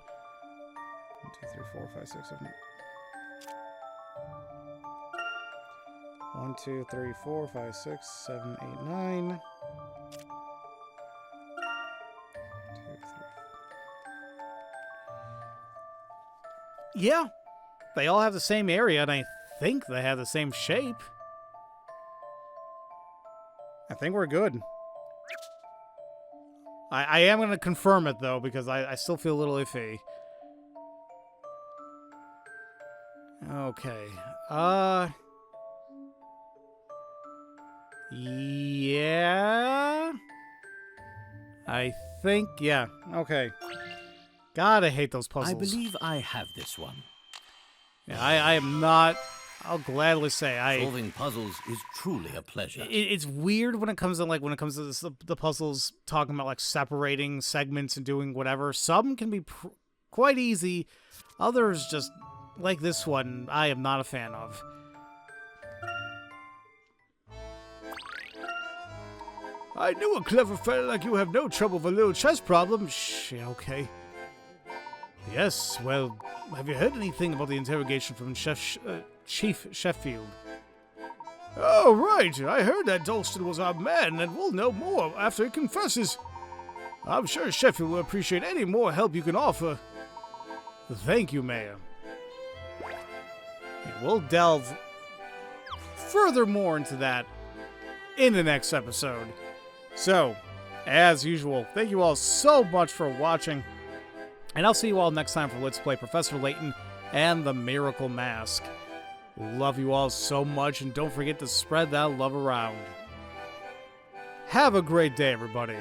1, 2, 3, 4, 5, 6, 7, 8. 1, 2, 3, 4, 5, 6, 7, 8, 9. 2, 3. Yeah, they all have the same area, and I think they have the same shape. I think we're good. I am going to confirm it, though, because I still feel a little iffy. Okay. Yeah. I think, yeah. Okay. God, I hate those puzzles. I believe I have this one. Yeah, I am not... I'll gladly say Solving puzzles is truly a pleasure. It's weird when it comes to this, the puzzles, talking about like separating segments and doing whatever. Some can be quite easy. Others, just like this one, I am not a fan of. I knew a clever fella like you have no trouble with a little chess problem. Shh, yeah, okay. Yes, well, have you heard anything about the interrogation from Chief Sheffield? Oh, right. I heard that Dalston was our man, and we'll know more after he confesses. I'm sure Sheffield will appreciate any more help you can offer. Thank you, Mayor. We'll delve furthermore into that in the next episode. So, as usual, thank you all so much for watching. And I'll see you all next time for Let's Play Professor Layton and the Miracle Mask. Love you all so much, and don't forget to spread that love around. Have a great day, everybody.